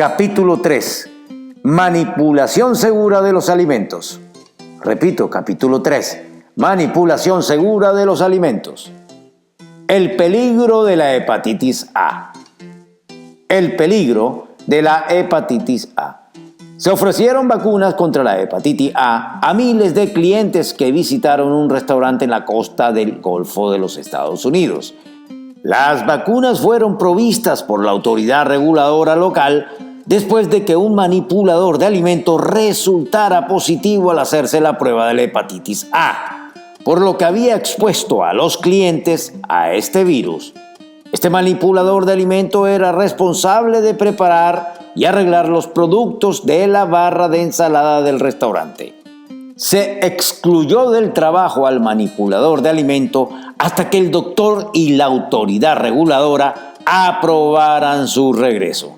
Capítulo 3. Manipulación segura de los alimentos. Repito, capítulo 3. Manipulación segura de los alimentos. El peligro de la hepatitis A. El peligro de la hepatitis A. Se ofrecieron vacunas contra la hepatitis A miles de clientes que visitaron un restaurante en la costa del Golfo de los Estados Unidos. Las vacunas fueron provistas por la autoridad reguladora local después de que un manipulador de alimentos resultara positivo al hacerse la prueba de la hepatitis A, por lo que había expuesto a los clientes a este virus. Este manipulador de alimentos era responsable de preparar y arreglar los productos de la barra de ensalada del restaurante. Se excluyó del trabajo al manipulador de alimentos hasta que el doctor y la autoridad reguladora aprobaran su regreso.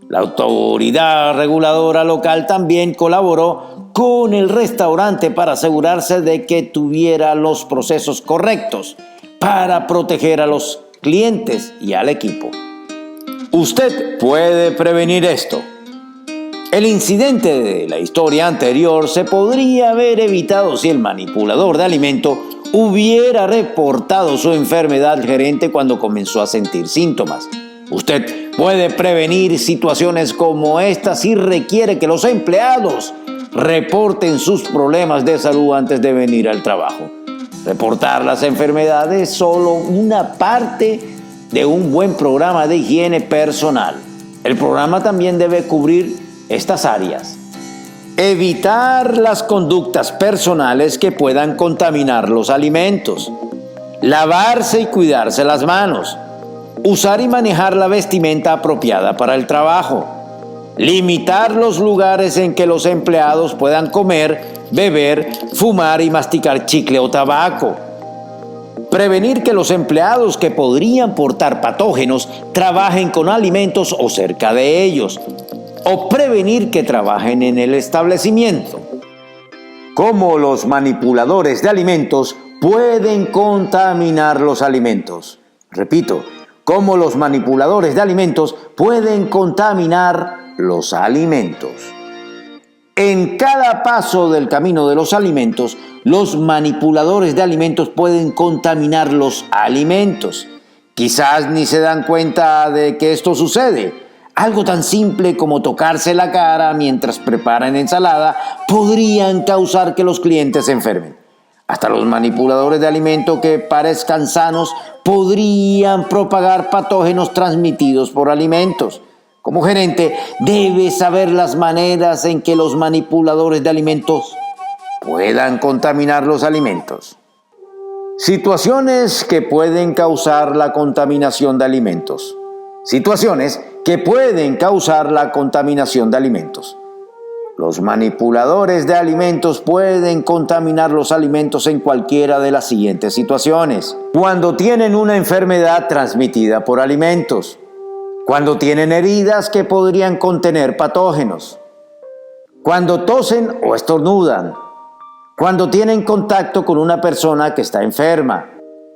La autoridad reguladora local también colaboró con el restaurante para asegurarse de que tuviera los procesos correctos para proteger a los clientes y al equipo. Usted puede prevenir esto. El incidente de la historia anterior se podría haber evitado si el manipulador de alimentos hubiera reportado su enfermedad al gerente cuando comenzó a sentir síntomas. Usted puede prevenir situaciones como esta si requiere que los empleados reporten sus problemas de salud antes de venir al trabajo. Reportar las enfermedades es solo una parte de un buen programa de higiene personal. El programa también debe cubrir estas áreas. Evitar las conductas personales que puedan contaminar los alimentos. Lavarse y cuidarse las manos. Usar y manejar la vestimenta apropiada para el trabajo. Limitar los lugares en que los empleados puedan comer, beber, fumar y masticar chicle o tabaco. Prevenir que los empleados que podrían portar patógenos trabajen con alimentos o cerca de ellos. O prevenir que trabajen en el establecimiento. ¿Cómo los manipuladores de alimentos pueden contaminar los alimentos? Repito, ¿cómo los manipuladores de alimentos pueden contaminar los alimentos? En cada paso del camino de los alimentos, los manipuladores de alimentos pueden contaminar los alimentos. Quizás ni se dan cuenta de que esto sucede. Algo tan simple como tocarse la cara mientras preparan ensalada podrían causar que los clientes se enfermen. Hasta los manipuladores de alimentos que parezcan sanos podrían propagar patógenos transmitidos por alimentos. Como gerente, debe saber las maneras en que los manipuladores de alimentos puedan contaminar los alimentos. Situaciones que pueden causar la contaminación de alimentos. Situaciones que pueden causar la contaminación de alimentos. Los manipuladores de alimentos pueden contaminar los alimentos en cualquiera de las siguientes situaciones. Cuando tienen una enfermedad transmitida por alimentos. Cuando tienen heridas que podrían contener patógenos. Cuando tosen o estornudan. Cuando tienen contacto con una persona que está enferma.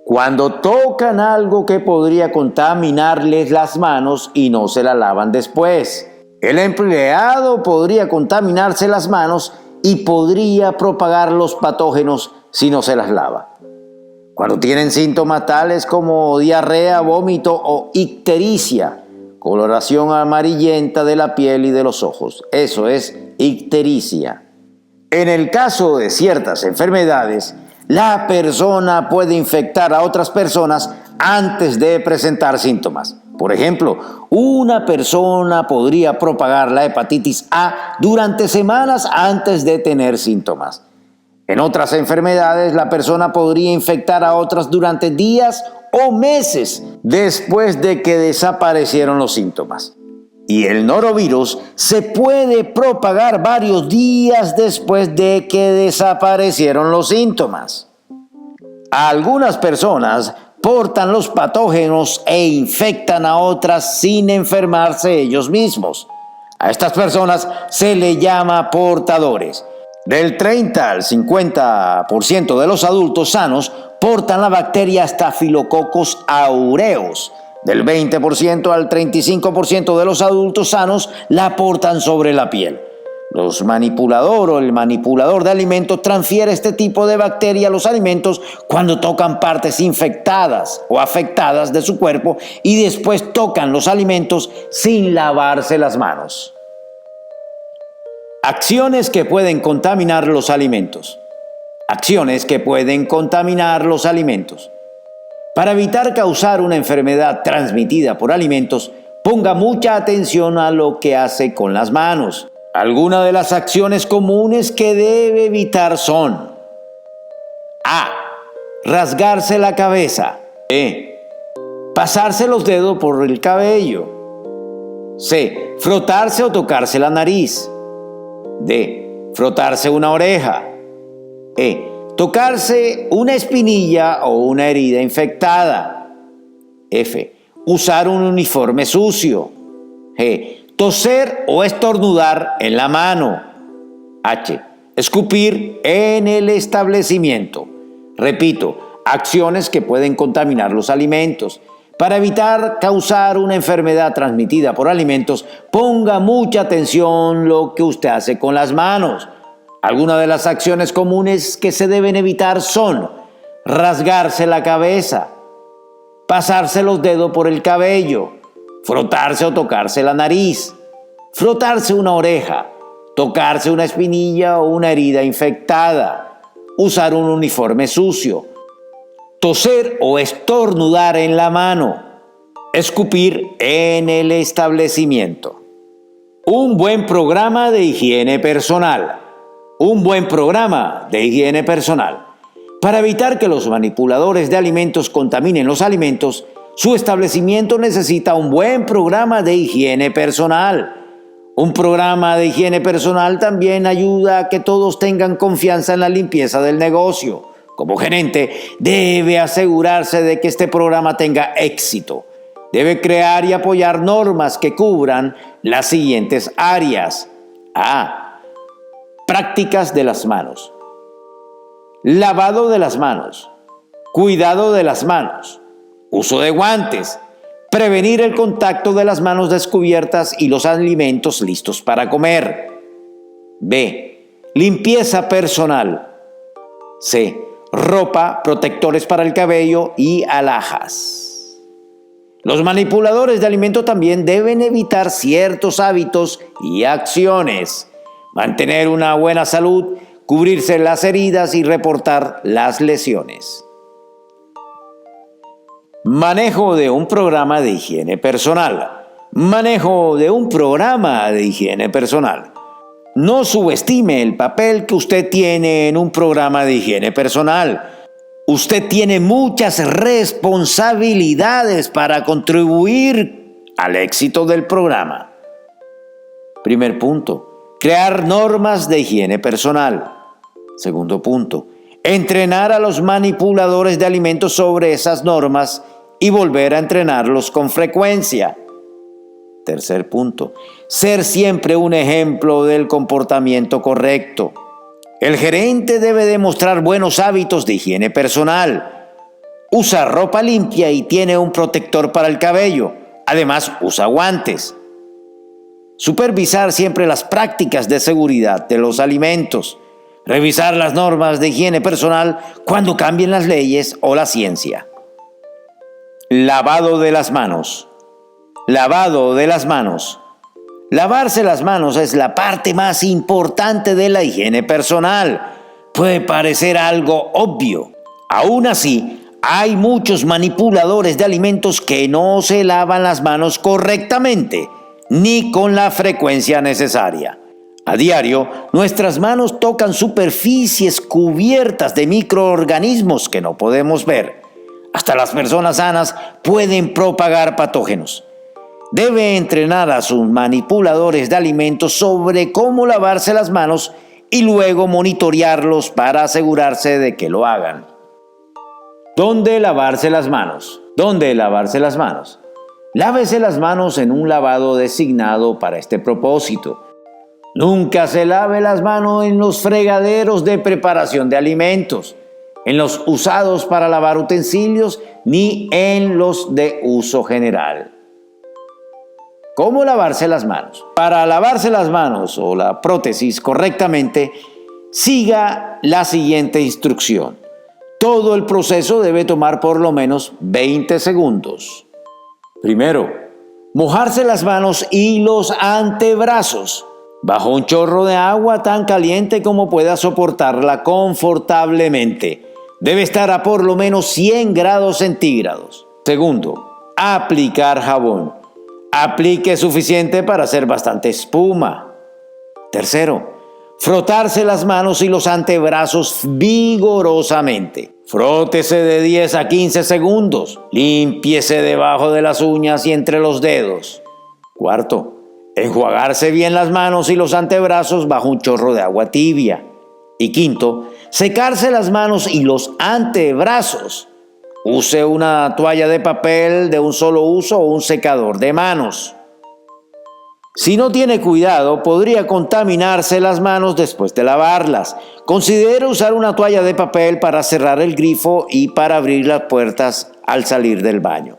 Cuando tocan algo que podría contaminarles las manos y no se la lavan después. El empleado podría contaminarse las manos y podría propagar los patógenos si no se las lava. Cuando tienen síntomas tales como diarrea, vómito o ictericia, coloración amarillenta de la piel y de los ojos. Eso es ictericia. En el caso de ciertas enfermedades, la persona puede infectar a otras personas antes de presentar síntomas. Por ejemplo, una persona podría propagar la hepatitis A durante semanas antes de tener síntomas. En otras enfermedades, la persona podría infectar a otras durante días o meses después de que desaparecieron los síntomas. Y el norovirus se puede propagar varios días después de que desaparecieron los síntomas. Algunas personas portan los patógenos e infectan a otras sin enfermarse ellos mismos. A estas personas se le llama portadores. Del 30 al 50% de los adultos sanos portan la bacteria Staphylococcus aureus. Del 20% al 35% de los adultos sanos la portan sobre la piel. El manipulador de alimentos transfiere este tipo de bacteria a los alimentos cuando tocan partes infectadas o afectadas de su cuerpo y después tocan los alimentos sin lavarse las manos. Acciones que pueden contaminar los alimentos. Acciones que pueden contaminar los alimentos. Para evitar causar una enfermedad transmitida por alimentos, ponga mucha atención a lo que hace con las manos. Algunas de las acciones comunes que debe evitar son: A. Rasgarse la cabeza. B. Pasarse los dedos por el cabello. C. Frotarse o tocarse la nariz. D. Frotarse una oreja. E. Tocarse una espinilla o una herida infectada. F. Usar un uniforme sucio. G. Toser o estornudar en la mano. H. Escupir en el establecimiento. Repito, acciones que pueden contaminar los alimentos. Para evitar causar una enfermedad transmitida por alimentos, ponga mucha atención lo que usted hace con las manos. Algunas de las acciones comunes que se deben evitar son: rasgarse la cabeza, pasarse los dedos por el cabello, frotarse o tocarse la nariz, frotarse una oreja, tocarse una espinilla o una herida infectada, usar un uniforme sucio, toser o estornudar en la mano, escupir en el establecimiento. Un buen programa de higiene personal. Un buen programa de higiene personal. Para evitar que los manipuladores de alimentos contaminen los alimentos, su establecimiento necesita un buen programa de higiene personal. Un programa de higiene personal también ayuda a que todos tengan confianza en la limpieza del negocio. Como gerente, debe asegurarse de que este programa tenga éxito. Debe crear y apoyar normas que cubran las siguientes áreas. A. Prácticas de las manos. Lavado de las manos. Cuidado de las manos. Uso de guantes. Prevenir el contacto de las manos descubiertas y los alimentos listos para comer. B. Limpieza personal. C. Ropa, protectores para el cabello y alhajas. Los manipuladores de alimentos también deben evitar ciertos hábitos y acciones. Mantener una buena salud, cubrirse las heridas y reportar las lesiones. Manejo de un programa de higiene personal. Manejo de un programa de higiene personal. No subestime el papel que usted tiene en un programa de higiene personal. Usted tiene muchas responsabilidades para contribuir al éxito del programa. Primer punto. Crear normas de higiene personal. Segundo punto, entrenar a los manipuladores de alimentos sobre esas normas y volver a entrenarlos con frecuencia. Tercer punto, ser siempre un ejemplo del comportamiento correcto. El gerente debe demostrar buenos hábitos de higiene personal. Usa ropa limpia y tiene un protector para el cabello. Además, usa guantes. Supervisar siempre las prácticas de seguridad de los alimentos. Revisar las normas de higiene personal cuando cambien las leyes o la ciencia. Lavado de las manos. Lavado de las manos. Lavarse las manos es la parte más importante de la higiene personal. Puede parecer algo obvio. Aún así, hay muchos manipuladores de alimentos que no se lavan las manos correctamente, ni con la frecuencia necesaria. A diario, nuestras manos tocan superficies cubiertas de microorganismos que no podemos ver. Hasta las personas sanas pueden propagar patógenos. Debe entrenar a sus manipuladores de alimentos sobre cómo lavarse las manos y luego monitorearlos para asegurarse de que lo hagan. ¿Dónde lavarse las manos? ¿Dónde lavarse las manos? Lávese las manos en un lavado designado para este propósito. Nunca se lave las manos en los fregaderos de preparación de alimentos, en los usados para lavar utensilios ni en los de uso general. ¿Cómo lavarse las manos? Para lavarse las manos o la prótesis correctamente, siga la siguiente instrucción. Todo el proceso debe tomar por lo menos 20 segundos. Primero, mojarse las manos y los antebrazos bajo un chorro de agua tan caliente como pueda soportarla confortablemente. Debe estar a por lo menos 100 grados centígrados. Segundo, aplicar jabón. Aplique suficiente para hacer bastante espuma. Tercero, frotarse las manos y los antebrazos vigorosamente. Frótese de 10 a 15 segundos. Límpiese debajo de las uñas y entre los dedos. Cuarto, enjuagarse bien las manos y los antebrazos bajo un chorro de agua tibia. Y quinto, secarse las manos y los antebrazos. Use una toalla de papel de un solo uso o un secador de manos. Si no tiene cuidado, podría contaminarse las manos después de lavarlas. Considere usar una toalla de papel para cerrar el grifo y para abrir las puertas al salir del baño.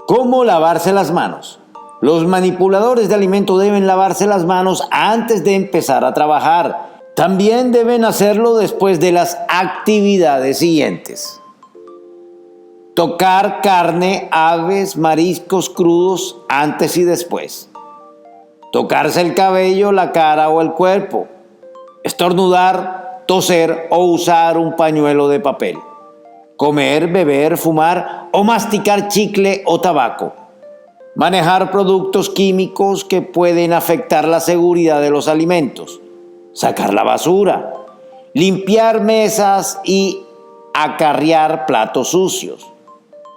¿Cómo lavarse las manos? Los manipuladores de alimento deben lavarse las manos antes de empezar a trabajar. También deben hacerlo después de las actividades siguientes. Tocar carne, aves, mariscos crudos antes y después. Tocarse el cabello, la cara o el cuerpo. Estornudar, toser o usar un pañuelo de papel. Comer, beber, fumar o masticar chicle o tabaco. Manejar productos químicos que pueden afectar la seguridad de los alimentos. Sacar la basura. Limpiar mesas y acarrear platos sucios.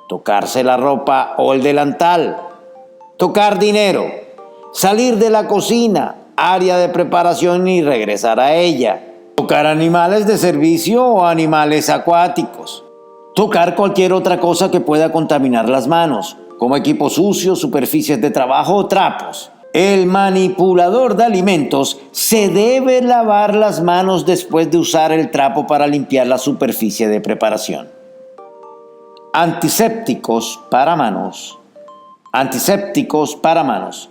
Tocarse la ropa o el delantal. Tocar dinero. Salir de la cocina, área de preparación y regresar a ella. Tocar animales de servicio o animales acuáticos. Tocar cualquier otra cosa que pueda contaminar las manos, como equipos sucios, superficies de trabajo o trapos. El manipulador de alimentos se debe lavar las manos después de usar el trapo para limpiar la superficie de preparación. Antisépticos para manos. Antisépticos para manos.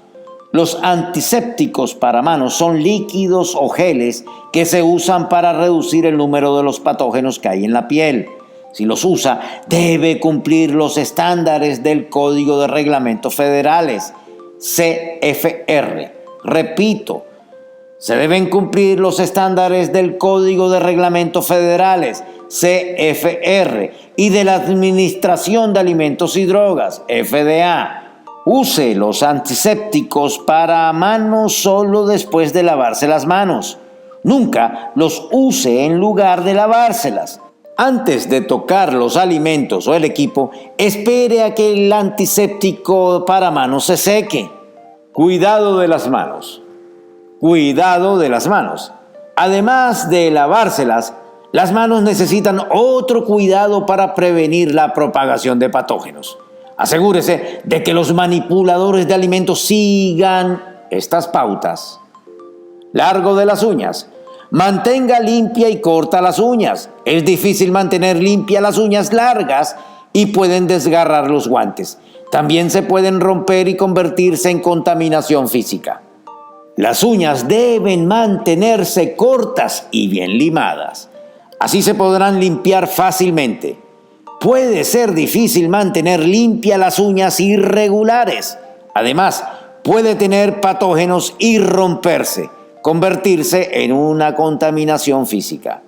Los antisépticos para manos son líquidos o geles que se usan para reducir el número de los patógenos que hay en la piel. Si los usa, debe cumplir los estándares del Código de Reglamentos Federales, CFR. Repito, se deben cumplir los estándares del Código de Reglamentos Federales, CFR, y de la Administración de Alimentos y Drogas, FDA. Use los antisépticos para manos solo después de lavarse las manos. Nunca los use en lugar de lavárselas. Antes de tocar los alimentos o el equipo, espere a que el antiséptico para manos se seque. Cuidado de las manos. Cuidado de las manos. Además de lavárselas, las manos necesitan otro cuidado para prevenir la propagación de patógenos. Asegúrese de que los manipuladores de alimentos sigan estas pautas. Largo de las uñas. Mantenga limpia y corta las uñas. Es difícil mantener limpias las uñas largas y pueden desgarrar los guantes. También se pueden romper y convertirse en contaminación física. Las uñas deben mantenerse cortas y bien limadas. Así se podrán limpiar fácilmente. Puede ser difícil mantener limpias las uñas irregulares. Además, puede tener patógenos y romperse, convertirse en una contaminación física.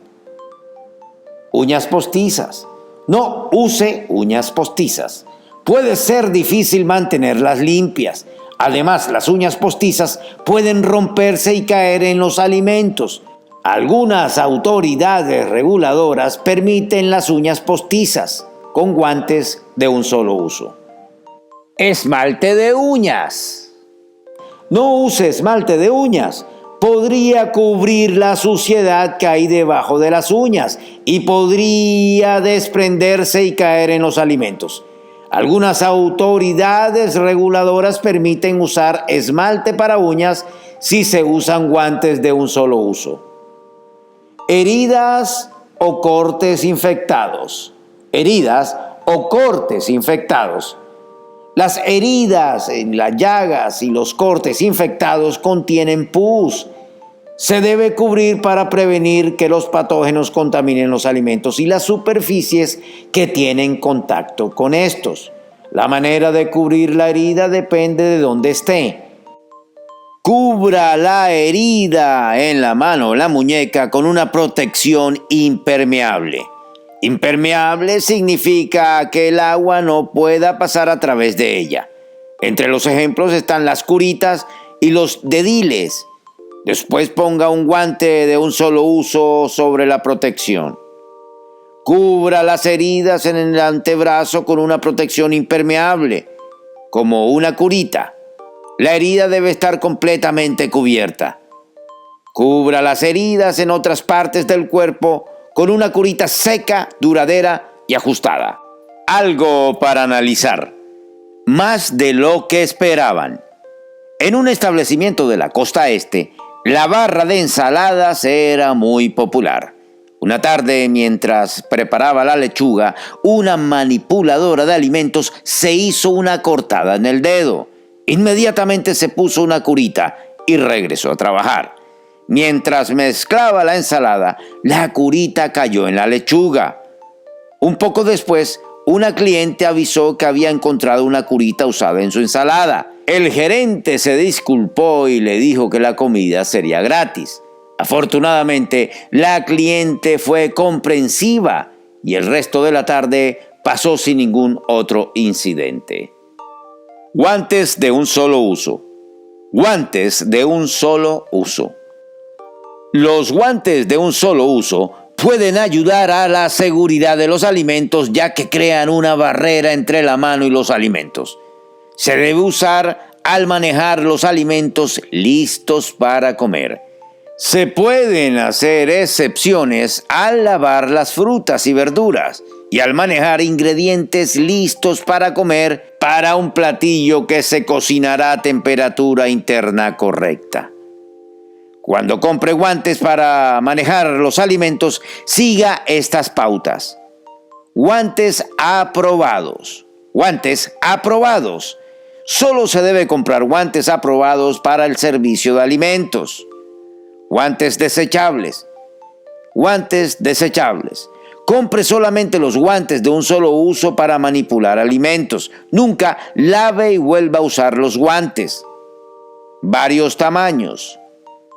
Uñas postizas. No use uñas postizas. Puede ser difícil mantenerlas limpias. Además, las uñas postizas pueden romperse y caer en los alimentos. Algunas autoridades reguladoras permiten las uñas postizas con guantes de un solo uso. Esmalte de uñas. No use esmalte de uñas. Podría cubrir la suciedad que hay debajo de las uñas y podría desprenderse y caer en los alimentos. Algunas autoridades reguladoras permiten usar esmalte para uñas si se usan guantes de un solo uso. Heridas o cortes infectados. Heridas o cortes infectados. Las heridas, las llagas y los cortes infectados contienen pus. Se debe cubrir para prevenir que los patógenos contaminen los alimentos y las superficies que tienen contacto con estos. La manera de cubrir la herida depende de dónde esté. Cubra la herida en la mano o la muñeca con una protección impermeable. Impermeable significa que el agua no pueda pasar a través de ella. Entre los ejemplos están las curitas y los dediles. Después ponga un guante de un solo uso sobre la protección. Cubra las heridas en el antebrazo con una protección impermeable, como una curita. La herida debe estar completamente cubierta. Cubra las heridas en otras partes del cuerpo con una curita seca, duradera y ajustada. Algo para analizar. Más de lo que esperaban. En un establecimiento de la costa este, la barra de ensaladas era muy popular. Una tarde, mientras preparaba la lechuga, una manipuladora de alimentos se hizo una cortada en el dedo. Inmediatamente se puso una curita y regresó a trabajar. Mientras mezclaba la ensalada, la curita cayó en la lechuga. Un poco después, una cliente avisó que había encontrado una curita usada en su ensalada. El gerente se disculpó y le dijo que la comida sería gratis. Afortunadamente, la cliente fue comprensiva y el resto de la tarde pasó sin ningún otro incidente. Guantes de un solo uso. Guantes de un solo uso. Los guantes de un solo uso pueden ayudar a la seguridad de los alimentos ya que crean una barrera entre la mano y los alimentos. Se debe usar al manejar los alimentos listos para comer. Se pueden hacer excepciones al lavar las frutas y verduras y al manejar ingredientes listos para comer para un platillo que se cocinará a temperatura interna correcta. Cuando compre guantes para manejar los alimentos, siga estas pautas. Guantes aprobados. Guantes aprobados. Solo se debe comprar guantes aprobados para el servicio de alimentos. Guantes desechables. Guantes desechables. Compre solamente los guantes de un solo uso para manipular alimentos. Nunca lave y vuelva a usar los guantes. Varios tamaños.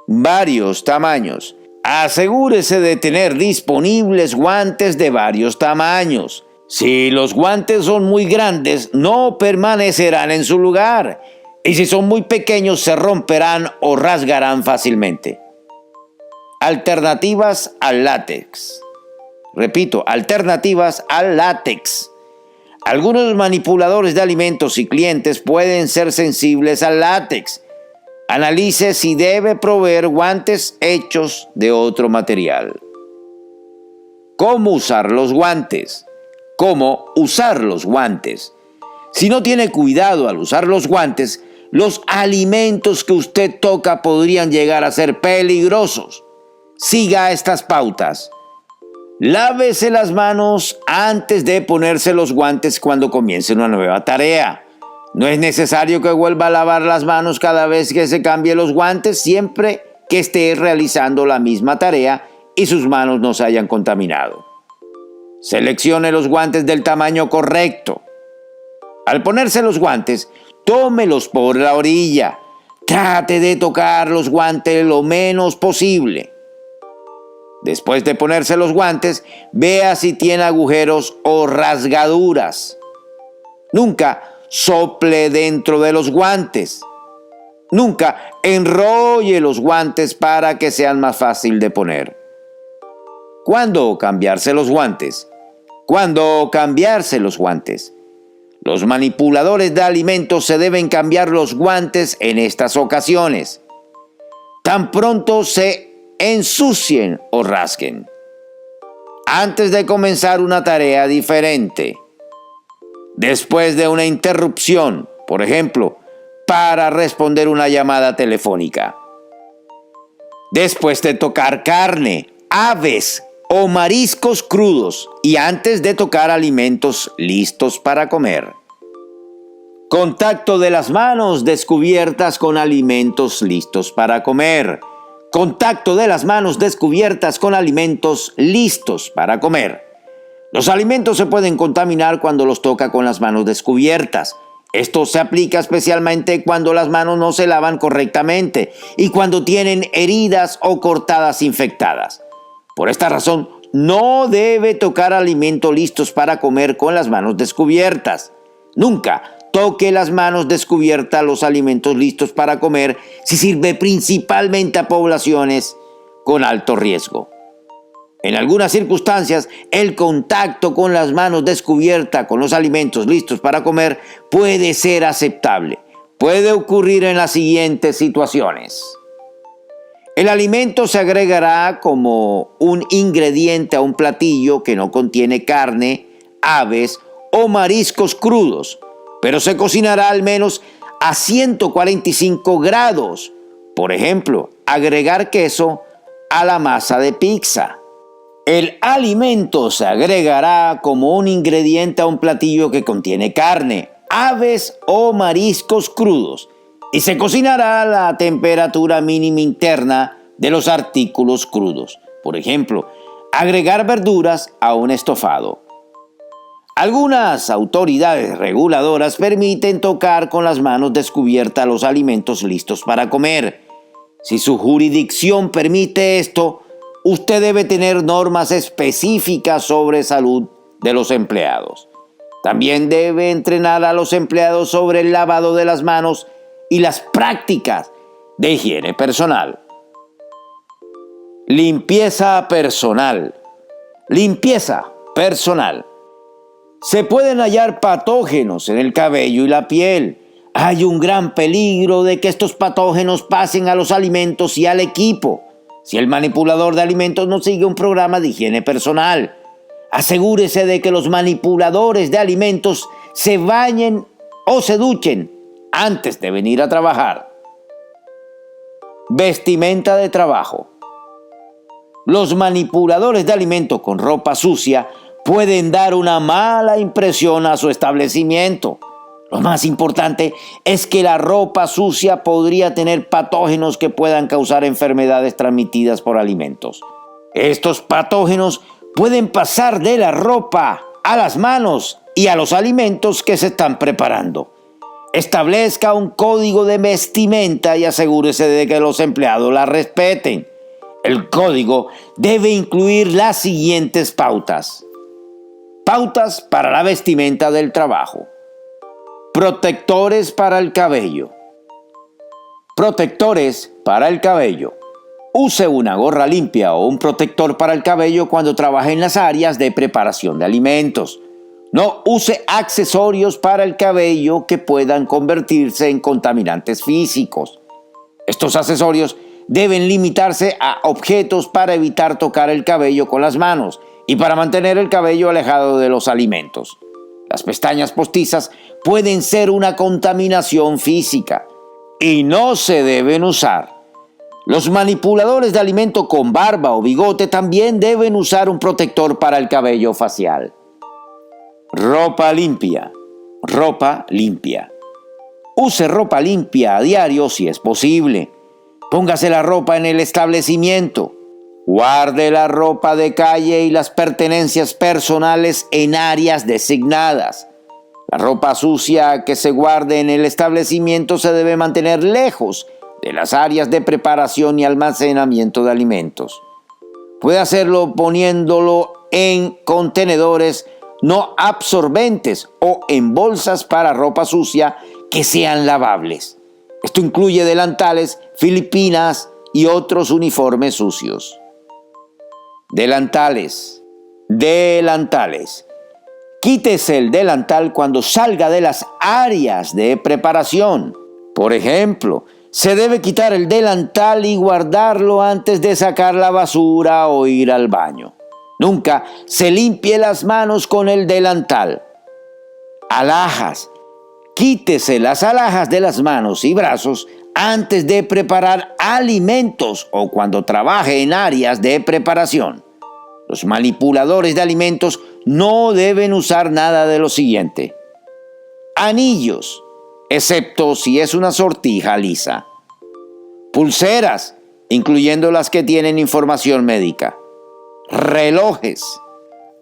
Varios tamaños. Asegúrese de tener disponibles guantes de varios tamaños. Si los guantes son muy grandes, no permanecerán en su lugar. Y si son muy pequeños, se romperán o rasgarán fácilmente. Alternativas al látex. Repito, alternativas al látex. Algunos manipuladores de alimentos y clientes pueden ser sensibles al látex. Analice si debe proveer guantes hechos de otro material. ¿Cómo usar los guantes? ¿Cómo usar los guantes? Si no tiene cuidado al usar los guantes, los alimentos que usted toca podrían llegar a ser peligrosos. Siga estas pautas. Lávese las manos antes de ponerse los guantes cuando comience una nueva tarea. No es necesario que vuelva a lavar las manos cada vez que se cambie los guantes, siempre que esté realizando la misma tarea y sus manos no se hayan contaminado. Seleccione los guantes del tamaño correcto. Al ponerse los guantes, tómelos por la orilla. Trate de tocar los guantes lo menos posible. Después de ponerse los guantes, vea si tiene agujeros o rasgaduras. Nunca sople dentro de los guantes. Nunca enrolle los guantes para que sean más fácil de poner. ¿Cuándo cambiarse los guantes? ¿Cuándo cambiarse los guantes? Los manipuladores de alimentos se deben cambiar los guantes en estas ocasiones. Tan pronto se ensucien o rasguen. Antes de comenzar una tarea diferente. Después de una interrupción, por ejemplo, para responder una llamada telefónica. Después de tocar carne, aves o mariscos crudos y antes de tocar alimentos listos para comer. Contacto de las manos descubiertas con alimentos listos para comer. Contacto de las manos descubiertas con alimentos listos para comer. Los alimentos se pueden contaminar cuando los toca con las manos descubiertas. Esto se aplica especialmente cuando las manos no se lavan correctamente y cuando tienen heridas o cortadas infectadas. Por esta razón, no debe tocar alimentos listos para comer con las manos descubiertas. Nunca toque las manos descubiertas los alimentos listos para comer si sirve principalmente a poblaciones con alto riesgo. En algunas circunstancias, el contacto con las manos descubiertas con los alimentos listos para comer puede ser aceptable. Puede ocurrir en las siguientes situaciones. El alimento se agregará como un ingrediente a un platillo que no contiene carne, aves o mariscos crudos, pero se cocinará al menos a 145 grados. Por ejemplo, agregar queso a la masa de pizza. El alimento se agregará como un ingrediente a un platillo que contiene carne, aves o mariscos crudos y se cocinará a la temperatura mínima interna de los artículos crudos. Por ejemplo, agregar verduras a un estofado. Algunas autoridades reguladoras permiten tocar con las manos descubiertas los alimentos listos para comer. Si su jurisdicción permite esto, usted debe tener normas específicas sobre salud de los empleados. También debe entrenar a los empleados sobre el lavado de las manos y las prácticas de higiene personal. Limpieza personal. Limpieza personal. Se pueden hallar patógenos en el cabello y la piel. Hay un gran peligro de que estos patógenos pasen a los alimentos y al equipo. Si el manipulador de alimentos no sigue un programa de higiene personal, asegúrese de que los manipuladores de alimentos se bañen o se duchen antes de venir a trabajar. Vestimenta de trabajo. Los manipuladores de alimentos con ropa sucia pueden dar una mala impresión a su establecimiento. Lo más importante es que la ropa sucia podría tener patógenos que puedan causar enfermedades transmitidas por alimentos. Estos patógenos pueden pasar de la ropa a las manos y a los alimentos que se están preparando. Establezca un código de vestimenta y asegúrese de que los empleados la respeten. El código debe incluir las siguientes pautas. Pautas para la vestimenta del trabajo. Protectores para el cabello. Protectores para el cabello. Use una gorra limpia o un protector para el cabello cuando trabaje en las áreas de preparación de alimentos. No use accesorios para el cabello que puedan convertirse en contaminantes físicos. Estos accesorios deben limitarse a objetos para evitar tocar el cabello con las manos y para mantener el cabello alejado de los alimentos. Las pestañas postizas pueden ser una contaminación física y no se deben usar. Los manipuladores de alimento con barba o bigote también deben usar un protector para el cabello facial. Ropa limpia. Ropa limpia. Use ropa limpia a diario si es posible. Póngase la ropa en el establecimiento. Guarde la ropa de calle y las pertenencias personales en áreas designadas. La ropa sucia que se guarde en el establecimiento se debe mantener lejos de las áreas de preparación y almacenamiento de alimentos. Puede hacerlo poniéndolo en contenedores no absorbentes o en bolsas para ropa sucia que sean lavables. Esto incluye delantales, filipinas y otros uniformes sucios. Delantales. Delantales. Quítese el delantal cuando salga de las áreas de preparación. Por ejemplo, se debe quitar el delantal y guardarlo antes de sacar la basura o ir al baño. Nunca se limpie las manos con el delantal. Alhajas. Quítese las alhajas de las manos y brazos antes de preparar alimentos o cuando trabaje en áreas de preparación. Los manipuladores de alimentos no deben usar nada de lo siguiente: anillos, excepto si es una sortija lisa; pulseras, incluyendo las que tienen información médica; relojes.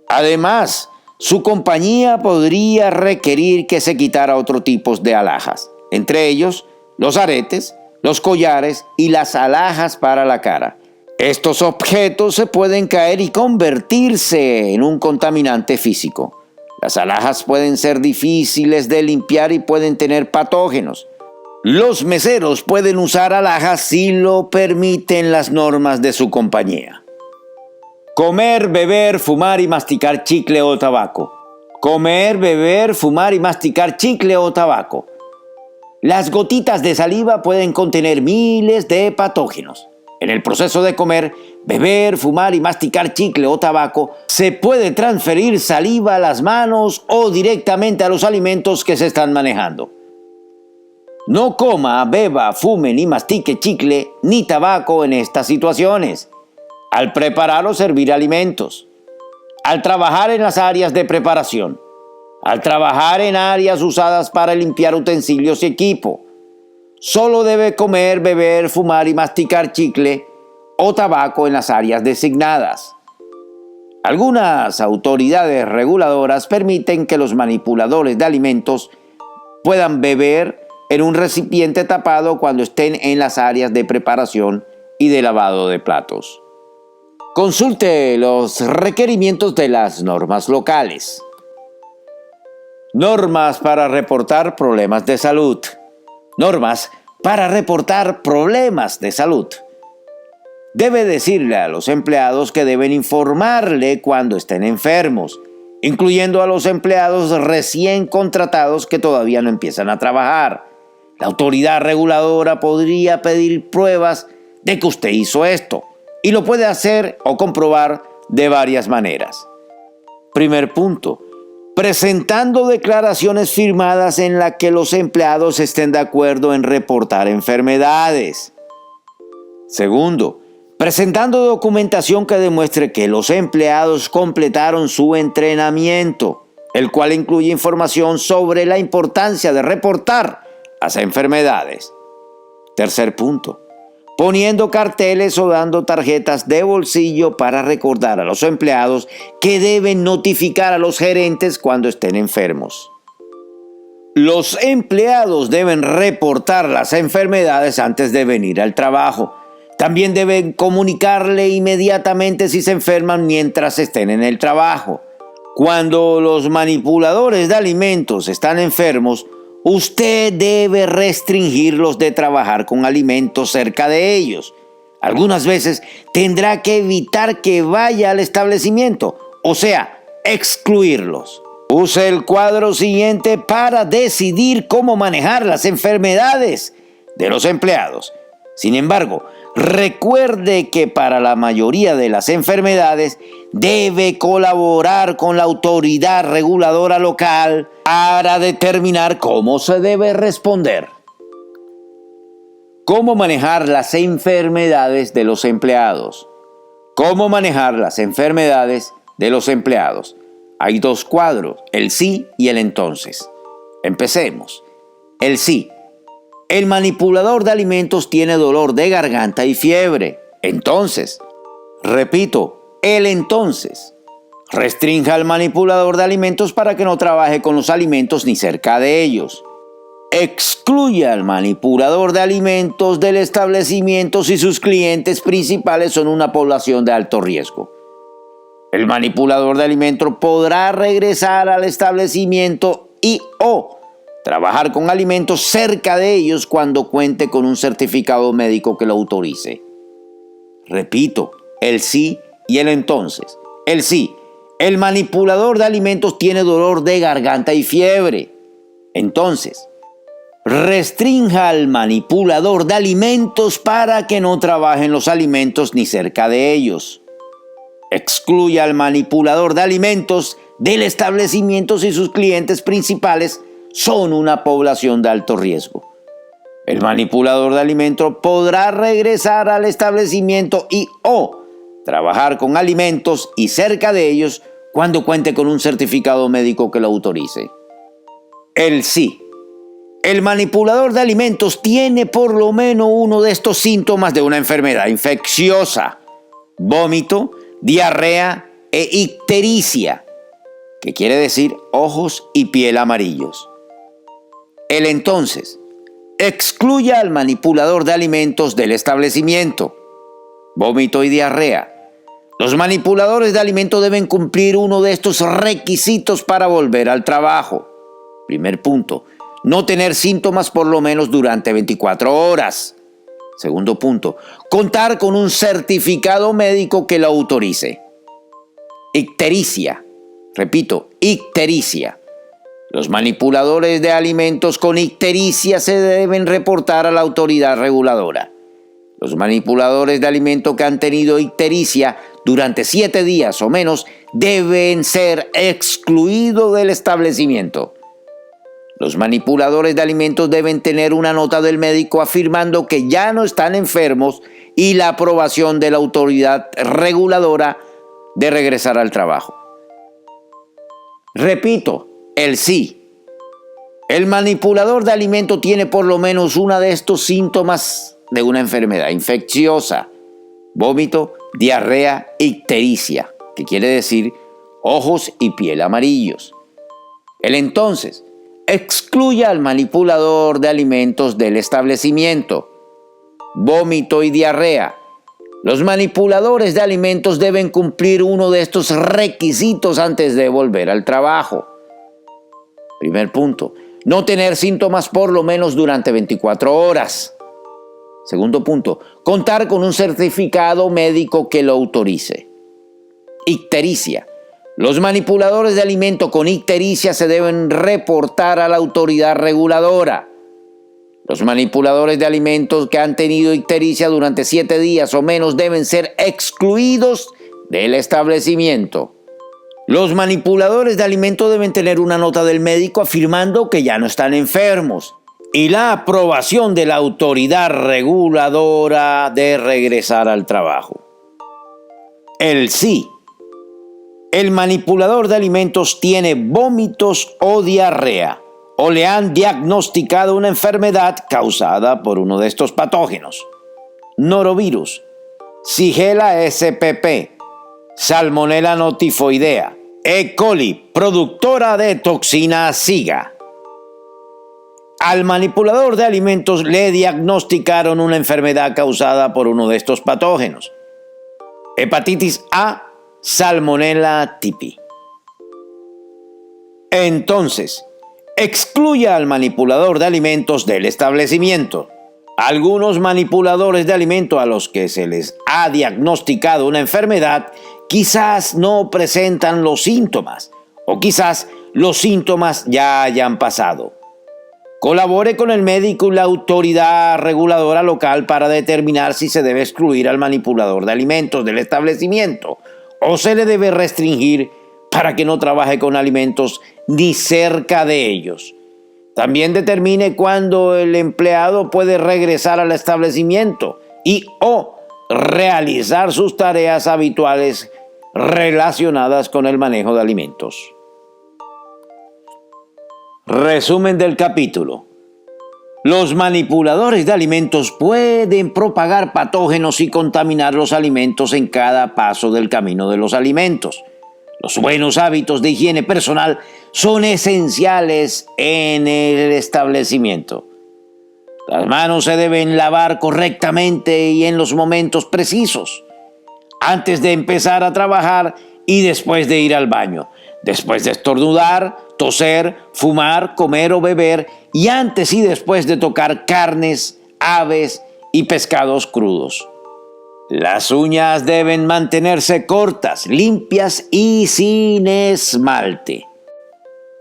Además, su compañía podría requerir que se quitara otro tipo de alhajas, entre ellos los aretes, los collares y las alhajas para la cara. Estos objetos se pueden caer y convertirse en un contaminante físico. Las alhajas pueden ser difíciles de limpiar y pueden tener patógenos. Los meseros pueden usar alhajas si lo permiten las normas de su compañía. Comer, beber, fumar y masticar chicle o tabaco. Comer, beber, fumar y masticar chicle o tabaco. Las gotitas de saliva pueden contener miles de patógenos. En el proceso de comer, beber, fumar y masticar chicle o tabaco, se puede transferir saliva a las manos o directamente a los alimentos que se están manejando. No coma, beba, fume ni mastique chicle ni tabaco en estas situaciones: al preparar o servir alimentos, al trabajar en las áreas de preparación, al trabajar en áreas usadas para limpiar utensilios y equipo. Solo debe comer, beber, fumar y masticar chicle o tabaco en las áreas designadas. Algunas autoridades reguladoras permiten que los manipuladores de alimentos puedan beber en un recipiente tapado cuando estén en las áreas de preparación y de lavado de platos. Consulte los requerimientos de las normas locales. Normas para reportar problemas de salud. Normas para reportar problemas de salud. Debe decirle a los empleados que deben informarle cuando estén enfermos, incluyendo a los empleados recién contratados que todavía no empiezan a trabajar. La autoridad reguladora podría pedir pruebas de que usted hizo esto, y lo puede hacer o comprobar de varias maneras. Primer punto: presentando declaraciones firmadas en las que los empleados estén de acuerdo en reportar enfermedades. Segundo, presentando documentación que demuestre que los empleados completaron su entrenamiento, el cual incluye información sobre la importancia de reportar las enfermedades. Tercer punto: poniendo carteles o dando tarjetas de bolsillo para recordar a los empleados que deben notificar a los gerentes cuando estén enfermos. Los empleados deben reportar las enfermedades antes de venir al trabajo. También deben comunicarle inmediatamente si se enferman mientras estén en el trabajo. Cuando los manipuladores de alimentos están enfermos, usted debe restringirlos de trabajar con alimentos cerca de ellos. Algunas veces tendrá que evitar que vaya al establecimiento, o sea, excluirlos. Use el cuadro siguiente para decidir cómo manejar las enfermedades de los empleados. Sin embargo, recuerde que para la mayoría de las enfermedades debe colaborar con la autoridad reguladora local para determinar cómo se debe responder. ¿Cómo manejar las enfermedades de los empleados? ¿Cómo manejar las enfermedades de los empleados? Hay dos cuadros, el sí y el entonces. Empecemos. El sí. El manipulador de alimentos tiene dolor de garganta y fiebre. Entonces, repito, el entonces. Restrinja al manipulador de alimentos para que no trabaje con los alimentos ni cerca de ellos. Excluya al manipulador de alimentos del establecimiento si sus clientes principales son una población de alto riesgo. El manipulador de alimentos podrá regresar al establecimiento o trabajar con alimentos cerca de ellos cuando cuente con un certificado médico que lo autorice. Repito, el sí y el entonces. El sí. El manipulador de alimentos tiene dolor de garganta y fiebre. Entonces, restrinja al manipulador de alimentos para que no trabaje en los alimentos ni cerca de ellos. Excluya al manipulador de alimentos del establecimiento si sus clientes principales son una población de alto riesgo. El manipulador de alimentos podrá regresar al establecimiento o trabajar con alimentos y cerca de ellos cuando cuente con un certificado médico que lo autorice. El sí. El manipulador de alimentos tiene por lo menos uno de estos síntomas de una enfermedad infecciosa: vómito, diarrea e ictericia, que quiere decir ojos y piel amarillos. El entonces excluya al manipulador de alimentos del establecimiento. Vómito y diarrea. Los manipuladores de alimentos deben cumplir uno de estos requisitos para volver al trabajo. Primer punto: no tener síntomas por lo menos durante 24 horas. Segundo punto: contar con un certificado médico que lo autorice. Ictericia. Repito, ictericia. Los manipuladores de alimentos con ictericia se deben reportar a la autoridad reguladora. Los manipuladores de alimentos que han tenido ictericia durante 7 días o menos deben ser excluidos del establecimiento. Los manipuladores de alimentos deben tener una nota del médico afirmando que ya no están enfermos y la aprobación de la autoridad reguladora de regresar al trabajo. Repito, el sí. El manipulador de alimentos tiene por lo menos uno de estos síntomas de una enfermedad infecciosa: vómito, diarrea, ictericia, que quiere decir ojos y piel amarillos. El entonces excluya al manipulador de alimentos del establecimiento. Vómito y diarrea. Los manipuladores de alimentos deben cumplir uno de estos requisitos antes de volver al trabajo. Primer punto: no tener síntomas por lo menos durante 24 horas. Segundo punto: contar con un certificado médico que lo autorice. Ictericia. Los manipuladores de alimentos con ictericia se deben reportar a la autoridad reguladora. Los manipuladores de alimentos que han tenido ictericia durante 7 días o menos deben ser excluidos del establecimiento. Los manipuladores de alimentos deben tener una nota del médico afirmando que ya no están enfermos y la aprobación de la autoridad reguladora de regresar al trabajo. El sí. El manipulador de alimentos tiene vómitos o diarrea, o le han diagnosticado una enfermedad causada por uno de estos patógenos: norovirus, Shigella spp, Salmonella notifoidea, E. coli, productora de toxina Zika. Al manipulador de alimentos le diagnosticaron una enfermedad causada por uno de estos patógenos: hepatitis A, Salmonella typhi. Entonces, excluya al manipulador de alimentos del establecimiento. Algunos manipuladores de alimentos a los que se les ha diagnosticado una enfermedad quizás no presentan los síntomas, o quizás los síntomas ya hayan pasado. Colabore con el médico y la autoridad reguladora local para determinar si se debe excluir al manipulador de alimentos del establecimiento o se le debe restringir para que no trabaje con alimentos ni cerca de ellos. También determine cuándo el empleado puede regresar al establecimiento y o realizar sus tareas habituales relacionadas con el manejo de alimentos. Resumen del capítulo. Los manipuladores de alimentos pueden propagar patógenos y contaminar los alimentos en cada paso del camino de los alimentos. Los buenos hábitos de higiene personal son esenciales en el establecimiento. Las manos se deben lavar correctamente y en los momentos precisos, antes de empezar a trabajar y después de ir al baño, después de estornudar, toser, fumar, comer o beber, y antes y después de tocar carnes, aves y pescados crudos. Las uñas deben mantenerse cortas, limpias y sin esmalte.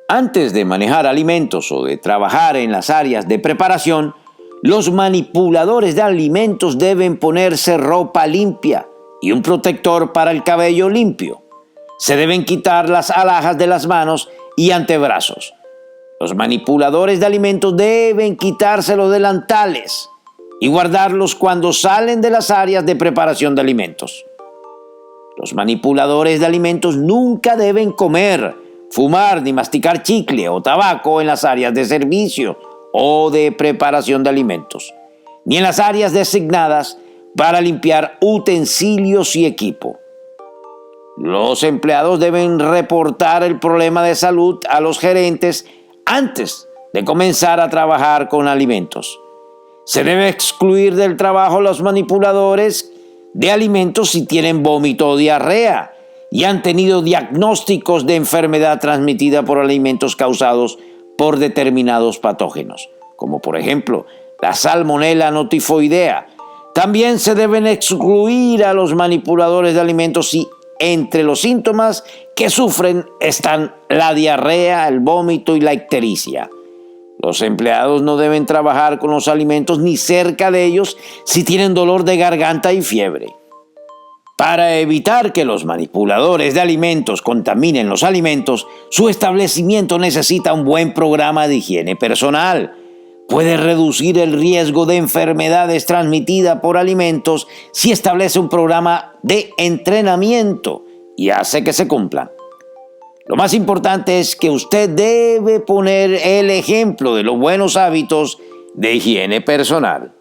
Antes de manejar alimentos o de trabajar en las áreas de preparación, los manipuladores de alimentos deben ponerse ropa limpia y un protector para el cabello limpio. Se deben quitar las alhajas de las manos y antebrazos. Los manipuladores de alimentos deben quitarse los delantales y guardarlos cuando salen de las áreas de preparación de alimentos. Los manipuladores de alimentos nunca deben comer, fumar ni masticar chicle o tabaco en las áreas de servicio o de preparación de alimentos, ni en las áreas designadas para limpiar utensilios y equipo. Los empleados deben reportar el problema de salud a los gerentes antes de comenzar a trabajar con alimentos. Se debe excluir del trabajo a los manipuladores de alimentos si tienen vómito o diarrea y han tenido diagnósticos de enfermedad transmitida por alimentos causados por determinados patógenos, como por ejemplo la Salmonella notifoidea. También se deben excluir a los manipuladores de alimentos si entre los síntomas que sufren están la diarrea, el vómito y la ictericia. Los empleados no deben trabajar con los alimentos ni cerca de ellos si tienen dolor de garganta y fiebre. Para evitar que los manipuladores de alimentos contaminen los alimentos, su establecimiento necesita un buen programa de higiene personal. Puede reducir el riesgo de enfermedades transmitidas por alimentos si establece un programa de entrenamiento y hace que se cumplan. Lo más importante es que usted debe poner el ejemplo de los buenos hábitos de higiene personal.